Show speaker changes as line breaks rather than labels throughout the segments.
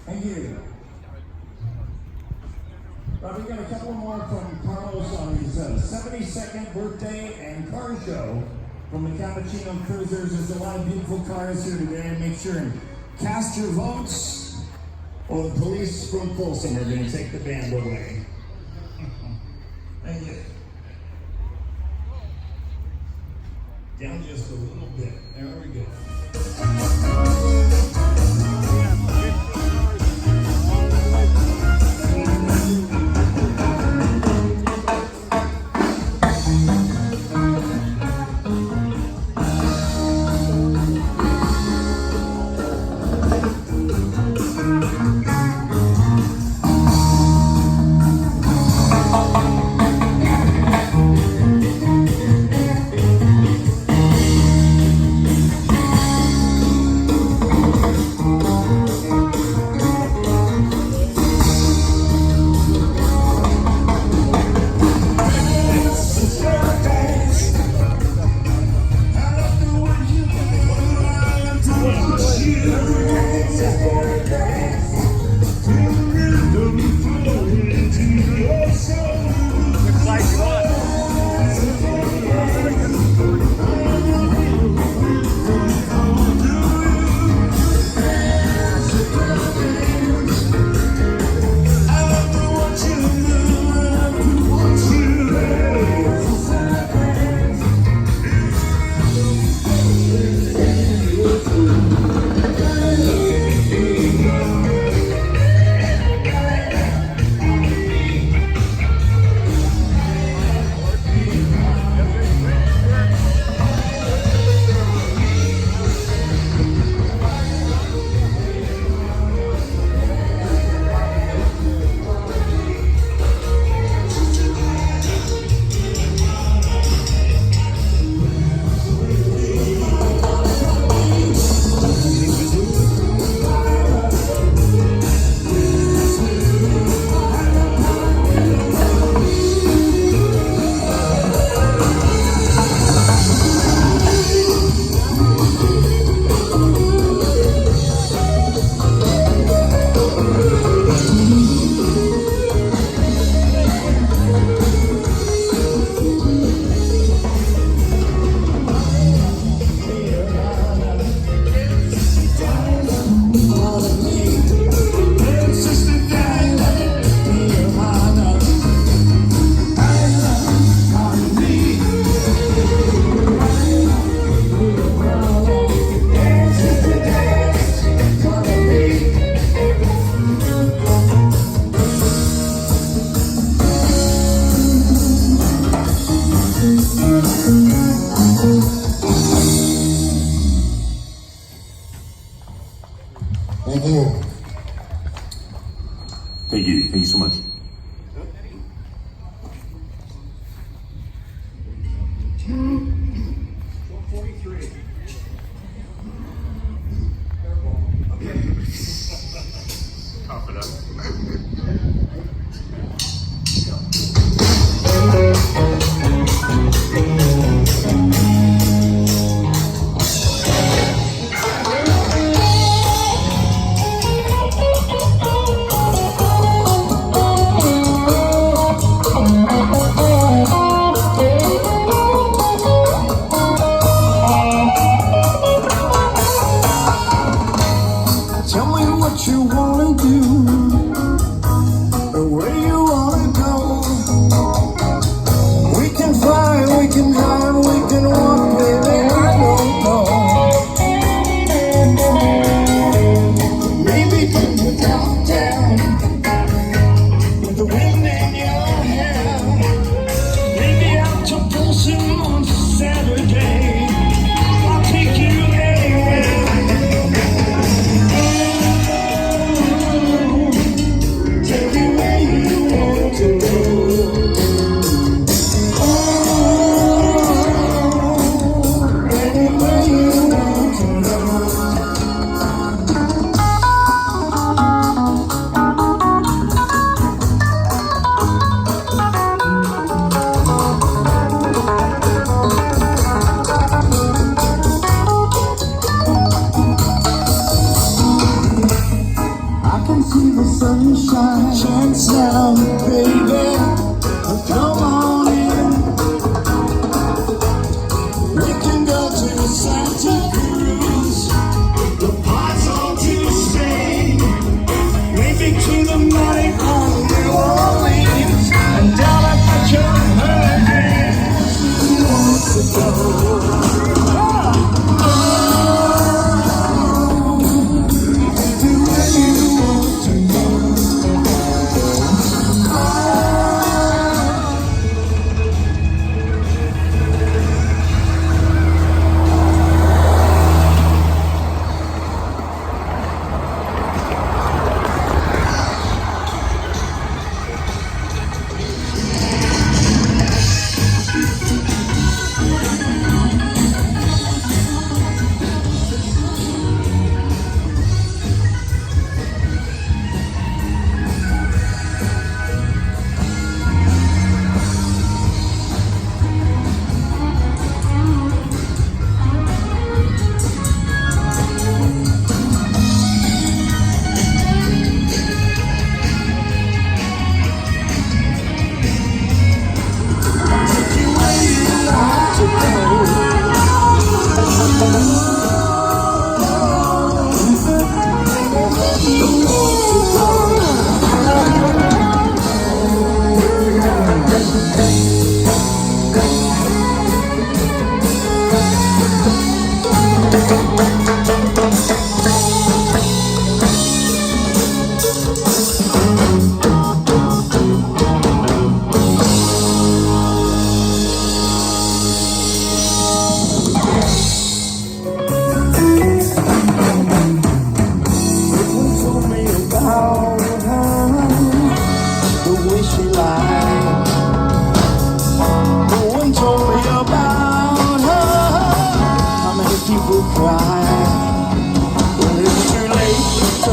Thank you. We got a couple more from Carlos on his 72nd birthday and car show from the Cappuccino Cruisers. There's a lot of beautiful cars here today. Make sure and cast your votes, or the police from Folsom are going to take the band away. Thank you. Down just a little bit. There we go.
Thank you.
Thank you. Thank you so much.
Tell me what you wanna do, or where you wanna go. We can fly, we can drive, we can walk, baby, I don't know. Maybe you can come down with the wind in your hair. Maybe out to Folsom on Saturday. I'll take you anywhere.
can see the sunshine. Chance now, baby. Come on in. We can go to Santa Cruz. The parts on Tuesday. Maybe to the money on New Orleans. And down at the John Hurricane. He wants to go.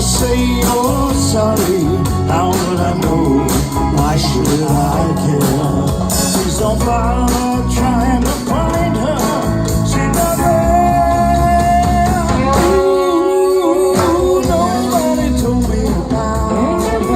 Say you're sorry, how would I know? Why should I care? Please don't bother trying to find her. She's not there. Ooh, nobody told me about her.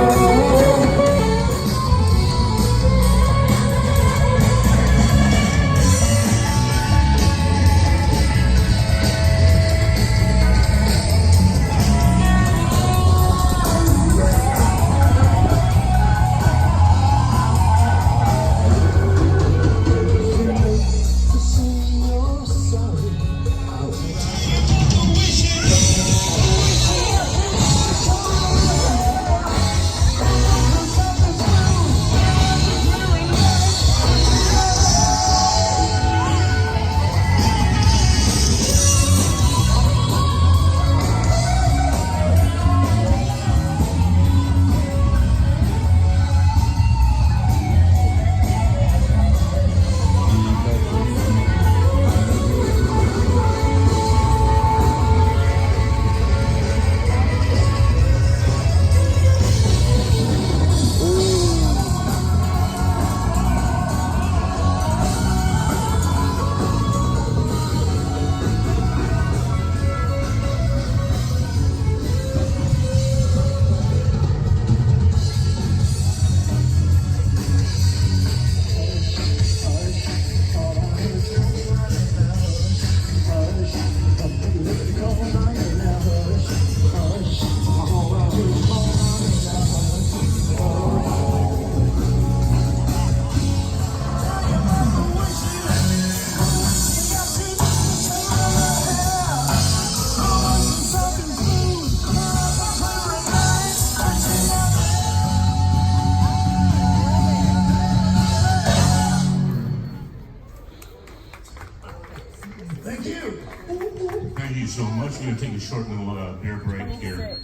Thank you so much. We're going to take a short little beer break here.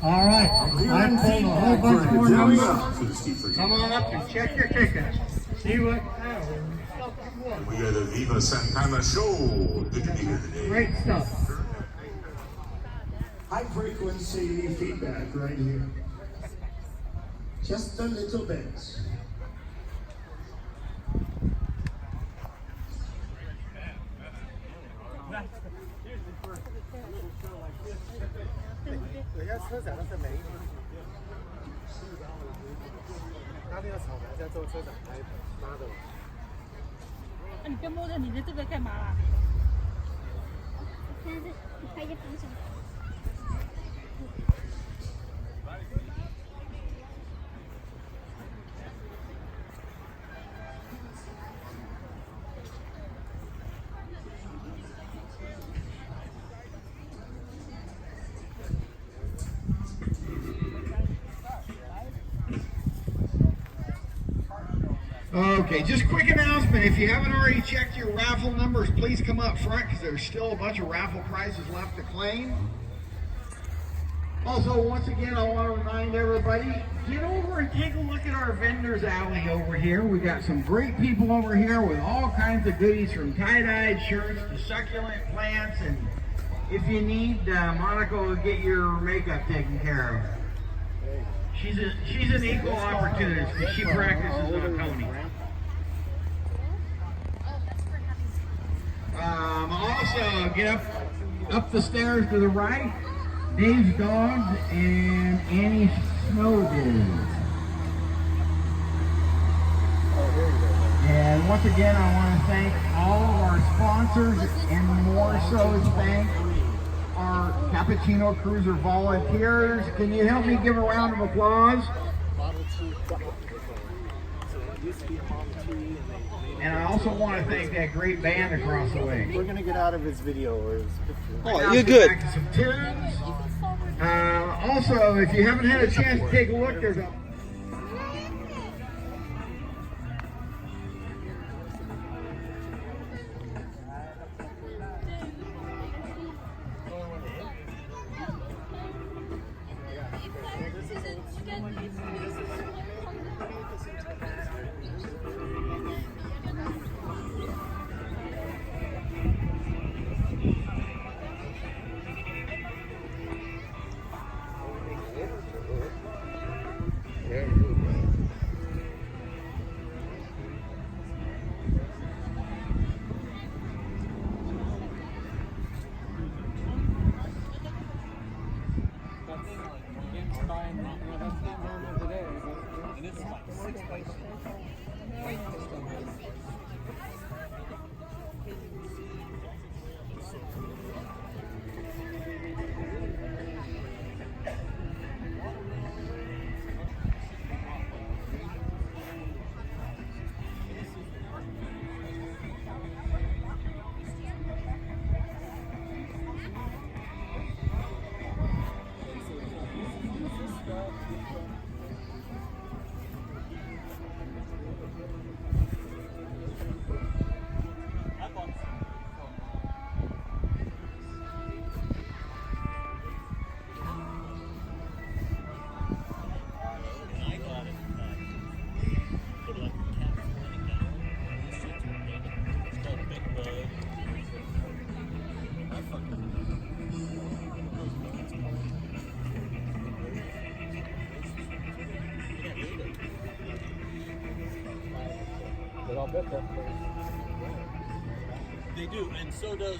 All right, I'm playing a whole bunch more numbers. Come on up and check your tickets. See what
We got a Viva Santana show. Good to be here today.
great stuff.
High frequency feedback right here. Just a little bit.
Usually for a little show like this.
人家车展都是每一年。当天的草莓在做车展还拉的。
那你跟摸着你的这个干嘛啦？
现在是拍一个方向。
Okay, just quick announcement. If you haven't already checked your raffle numbers, please come up front because there's still a bunch of raffle prizes left to claim. Also, once again, I want to remind everybody, get over and take a look at our vendors alley over here. We got some great people over here with all kinds of goodies from tie-dyed shirts to succulent plants. And if you need, Monica will get your makeup taken care of. She's an equal opportunist because she practices on Tony. Also, get up the stairs to the right, Dave's Dogs and Annie's Snow Days. And once again, I want to thank all of our sponsors and more so thank our Cappuccino Cruiser volunteers. Can you help me give a round of applause? And I also want to thank that great band across the way.
We're gonna get out of his video or his picture.
Oh, you're good. Back to some tunes. Also, if you haven't had a chance to take a look, there's a
They do, and so does.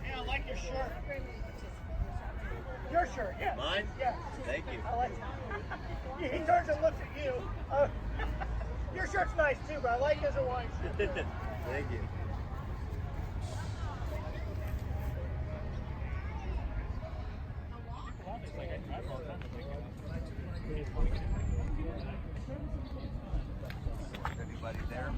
Yeah, I like your shirt.
Your shirt, yeah.
Mine?
Yeah.
Thank you.
I like it. He turns and looks at you. Your shirt's nice too, but I like it as a wine shirt.
Thank you. Everybody there?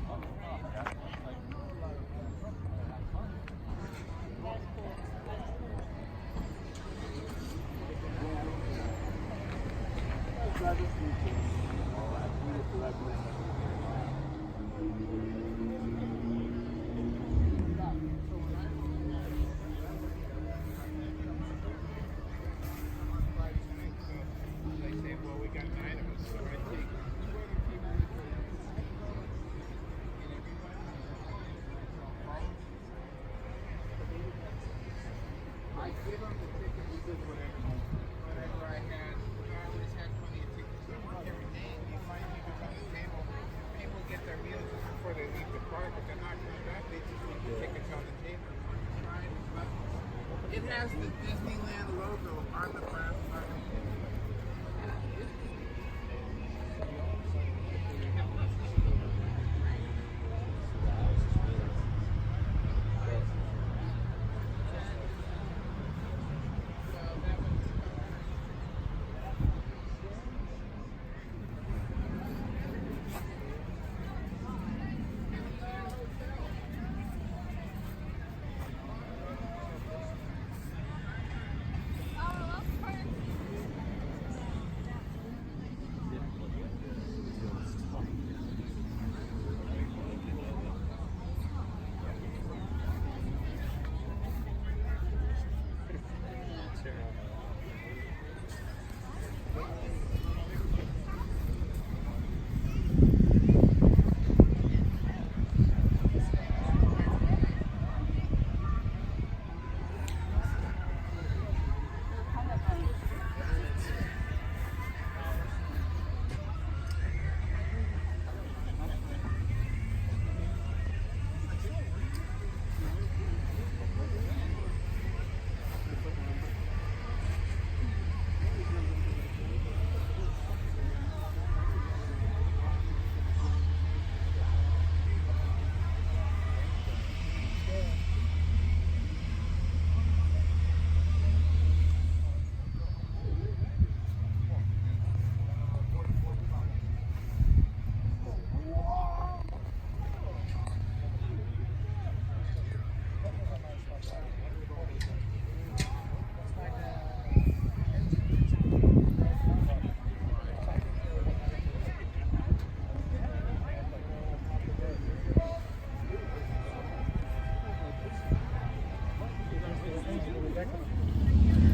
It has the Disneyland logo on the platform.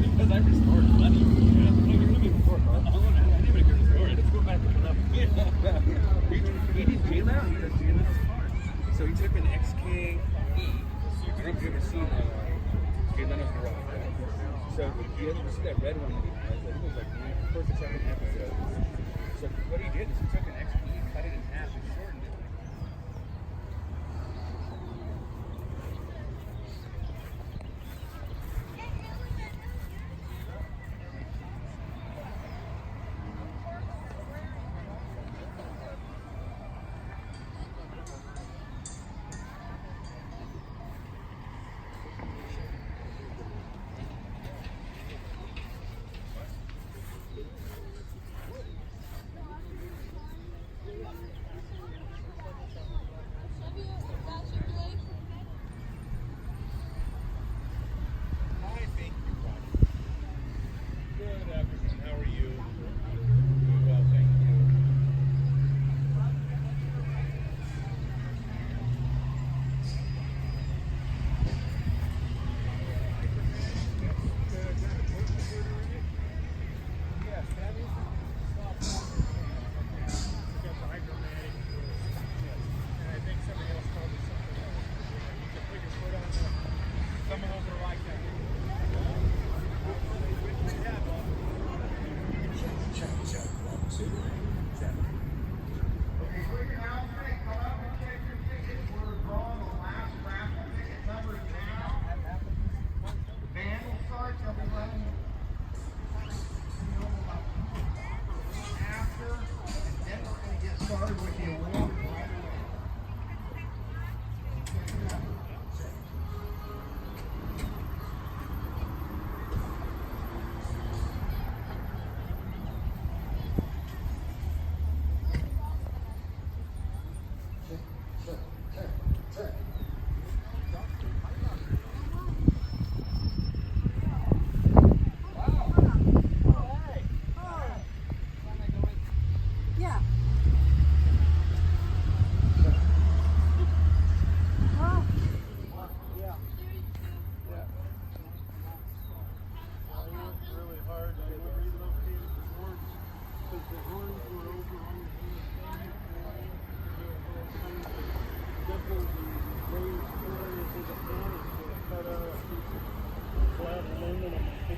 Because I restored money. I never could restore it. Let's go back and up. He did J-Leno. He does J-Leno's car. So he took an XK-E. I don't know if you've ever seen J-Leno's garage, right? So you ever see that red one that he has? I think it was like the first or second episode. So what he did is he took an XK-E, cut it in half, and shortened it.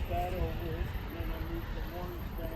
that over, and then I moved the orange down.